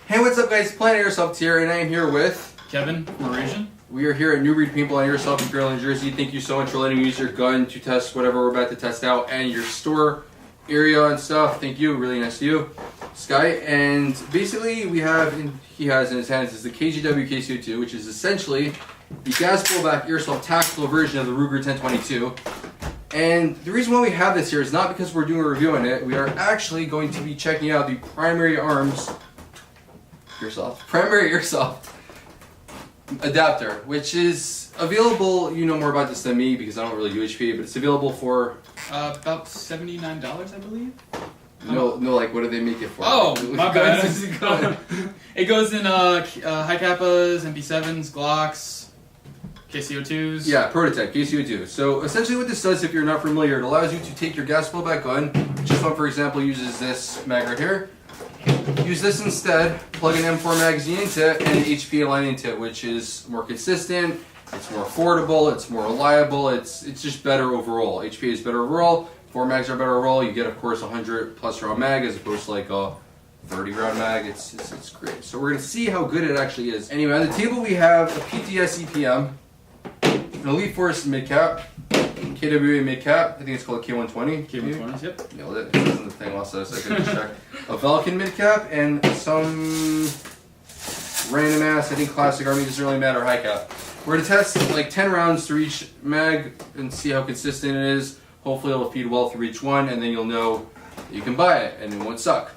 Hey, what's up guys, Planet Airsoft here, and I am here with Kevin, Mauritian. We are here at New Breed Paintball and Airsoft in Fairland, Jersey. Thank you so much for letting me use your gun to test whatever we're about to test out and your store area and stuff. Thank you, really nice to you, Sky. And basically he has in his hands is the KJW KC02, which is essentially the gas blowback airsoft tactical version of the Ruger 1022. And the reason why we have this here is not because we're doing a review on it. We are actually going to be checking out the primary airsoft adapter, which is available. You know more about this than me because I don't really do HP, but it's available for about $79, I believe. No, like what do they make it for? Oh, my bad. It goes in high kappas, MP7s, Glocks, KC02s. Yeah, prototype KC02. So essentially, what this does, if you're not familiar, it allows you to take your gas blowback gun, which this one, for example, uses this mag right here. Use this instead, plug an M4 magazine into it, and an HP line into it, which is more consistent, it's more affordable, it's more reliable, it's just better overall. HP is better overall, 4 mags are better overall. You get, of course, a 100+ round mag as opposed to like a 30 round mag. It's great. So we're going to see how good it actually is. Anyway, on the table we have a PTS EPM, an Elite Force mid cap, KWA mid cap, I think it's called K120. K120s, yep. Nailed it. It wasn't the thing also, so I couldn't check. A Vulcan mid cap and some random ass, I think classic Army, doesn't really matter, high cap. We're going to test like 10 rounds through each mag and see how consistent it is. Hopefully it'll feed well through each one, and then you'll know you can buy it and it won't suck.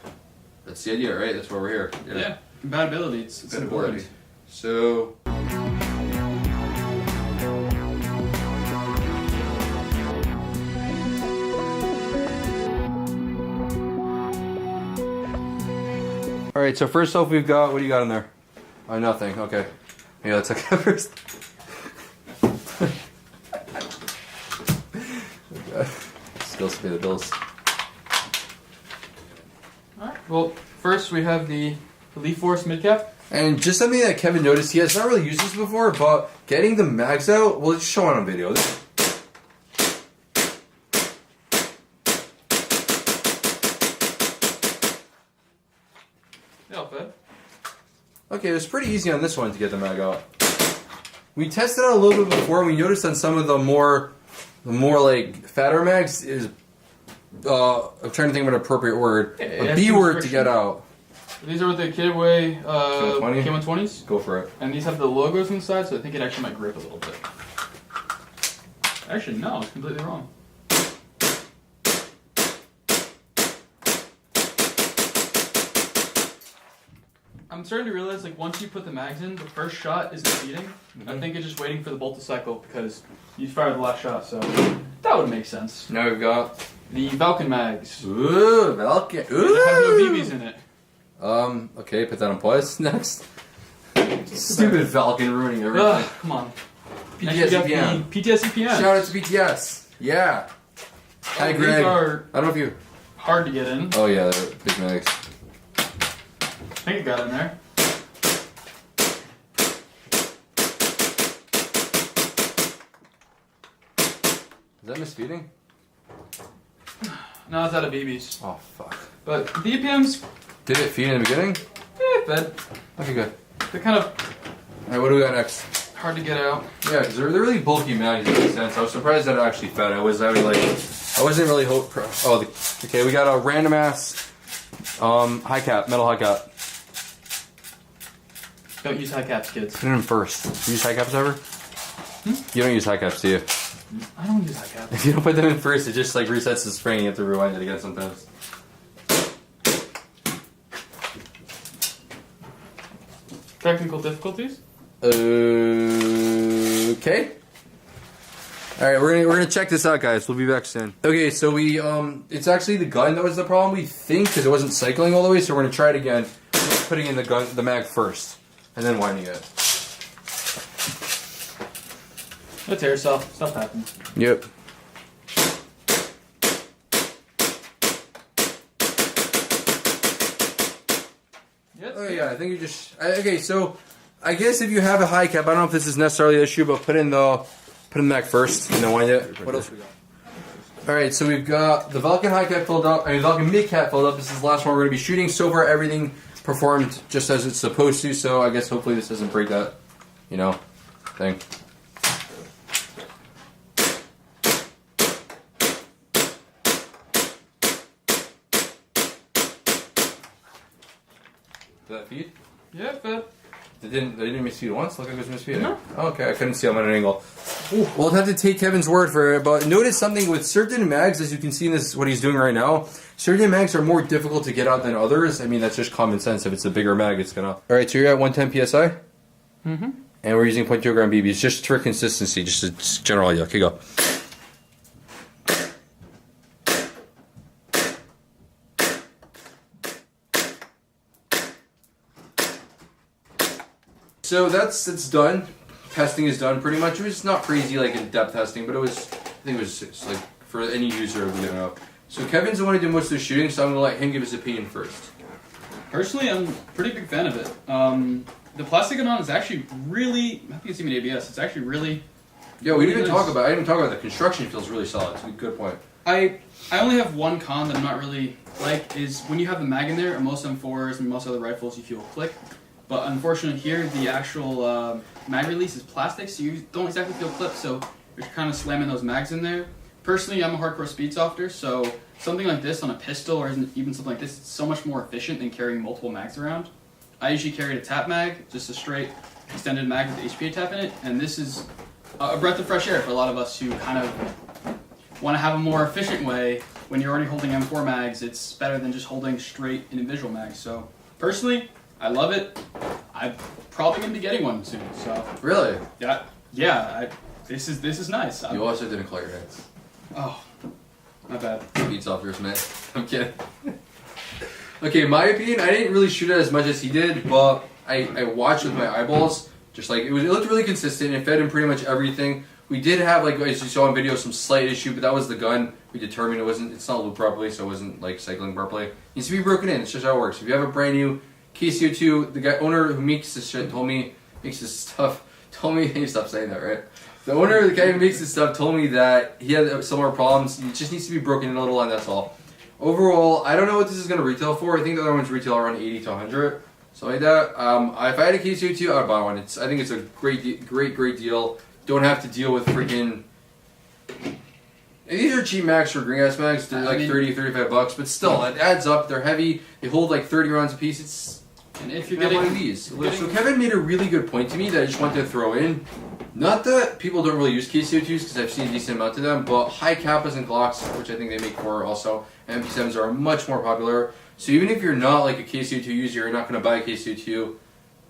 That's the idea, right? That's why we're here. Yeah. Compatibility. It's important. So. Alright, so first off we've got, what do you got in there? Oh, nothing, okay. Yeah, let's check that first. Still pay the bills. Alright, well, first we have the Elite Force midcap. And just something that Kevin noticed, he has not really used this before, but getting the mags out, we'll just show it on video. Okay, it was pretty easy on this one to get the mag out. We tested it a little bit before, and we noticed on some of the more like fatter mags is I'm trying to think of an appropriate word. A B word to get out. These are with the KJW K120s? Go for it. And these have the logos inside, so I think it actually might grip a little bit. Actually, no, it's completely wrong. I'm starting to realize, like, once you put the mags in, the first shot isn't feeding. I think it's just waiting for the bolt to cycle because you fired the last shot, so that would make sense. Now we've got the Vulcan mags. Ooh, Vulcan. Ooh. It has no BBs in it. Okay, put that on pause. Next. Stupid Vulcan ruining everything. Come on. PTS EPM. PTS EPM. Shout out to PTS. Yeah. Hi, Greg. These are I don't know if you. hard to get in. Oh yeah, they're big mags. I think it got in there. Is that misfeeding? No, it's out of BBs. Oh fuck. But the EPMs. Did it feed in the beginning? Yeah, fed. Okay, good. They're kind of. Alright, what do we got next? Hard to get out. Yeah, because they're really bulky mags in that sense. I was surprised that it actually fed. I wasn't really okay, we got a random ass high cap, metal high cap. Don't use high caps, kids. Put it in first. Do you use high caps ever? You don't use high caps, do you? I don't use high caps. If you don't put them in first, it just like resets the spring and you have to rewind it again sometimes. Technical difficulties? Okay. Alright, we're gonna check this out, guys. We'll be back soon. Okay, so we it's actually the gun that was the problem, we think, because it wasn't cycling all the way, so we're gonna try it again. Putting in the mag first. And then winding it. That's airsoft. Stuff happens. Yep. Oh yeah, I think you just. Okay, so I guess if you have a high cap, I don't know if this is necessarily the issue, but put in the mag first and then wind it. What else we got? Alright, so we've got the Vulcan high cap filled up, Vulcan mid cap filled up. This is the last one we're going to be shooting. So far, everything performed just as it's supposed to. So I guess hopefully this doesn't break that, you know, thing. Did that feed? Yeah, fit. They didn't misfeed once? Look like it was misfeeding. No. Oh, okay, I couldn't see them at an angle. Ooh. We'll have to take Kevin's word for it, but notice something with certain mags, as you can see in this, what he's doing right now, certain mags are more difficult to get out than others. I mean, that's just common sense. If it's a bigger mag, it's gonna... Alright, so you're at 110 PSI? Mm-hmm. And we're using 0.2 gram BBs, just for consistency, just a general idea. Okay, go. So that's done. Testing is done pretty much. It was not crazy like in-depth testing, but it was, I think it was just, like for any user it would be enough. So Kevin's the one who did most of the shooting, so I'm gonna let him give his opinion first. Personally, I'm a pretty big fan of it. The plastic on is actually really, I think it's even ABS, it's actually really... Yeah, we didn't nice. talk about, I didn't talk about the construction feels really solid. It's a good point. I only have one con that I'm not really like, is when you have the mag in there, and most M4s and most other rifles you feel a click. But unfortunately here, the actual mag release is plastic, so you don't exactly feel clipped, so you're kind of slamming those mags in there. Personally, I'm a hardcore speed softer, so something like this on a pistol, or even something like this, it's so much more efficient than carrying multiple mags around. I usually carried a tap mag, just a straight extended mag with HPA tap in it, and this is a breath of fresh air for a lot of us who kind of want to have a more efficient way. When you're already holding M4 mags, it's better than just holding straight individual mags. So personally, I love it. I'm probably gonna be getting one soon. So Really? Yeah. This is nice. You also didn't call your heads. Oh, not bad. Beats off yours, man. I'm kidding. Okay, in my opinion, I didn't really shoot it as much as he did, but I watched with my eyeballs. Just like it looked really consistent. It fed in pretty much everything. We did have, like as you saw in video, some slight issue, but that was the gun. We determined it's not looped properly, so it wasn't like cycling properly. It needs to be broken in. It's just how it works. If you have a brand new KC02, the owner who makes this shit told me, you stop saying that, right? The owner, the guy who makes this stuff, told me that he had similar problems. It just needs to be broken in a little, and that's all. Overall, I don't know what this is going to retail for. I think the other ones retail around 80 to 100, something like that. If I had a KC02, I would buy one. I think it's a great deal. Don't have to deal with freaking... These are cheap mags for green gas mags. They're like 30, 35 bucks, but still, it adds up. They're heavy. They hold like 30 rounds a piece. And if you're getting one of these. So Kevin made a really good point to me that I just wanted to throw in. Not that people don't really use KC02s, because I've seen a decent amount of them, but high Kappas and Glocks, which I think they make more also, and MP7s are much more popular. So even if you're not like a KC02 user, you're not going to buy a KC02.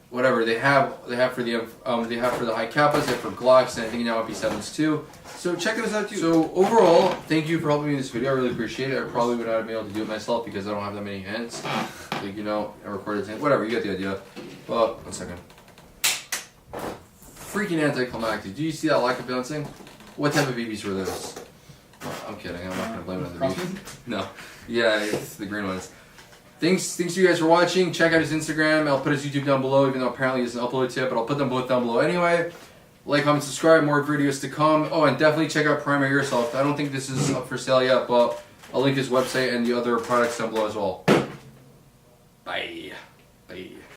Whatever they have for the high Kappas, they have for Glocks, and I think now MP7s too. So check those out too. So overall, thank you for helping me in this video. I really appreciate it. I probably would not have been able to do it myself because I don't have that many hands. Like, you know, I recorded things. Whatever, you get the idea. Well, 1 second. Freaking anticlimactic. Do you see that lack of bouncing? What type of BBs were those? Oh, I'm kidding. I'm not gonna blame it on the BBs. No. Yeah, it's the green ones. Thanks to you guys for watching. Check out his Instagram. I'll put his YouTube down below, even though apparently he doesn't upload to it, but I'll put them both down below anyway. Like, comment, subscribe, more videos to come. Oh, and definitely check out Primary Airsoft. I don't think this is up for sale yet, but I'll link his website and the other products down below as well. Bye.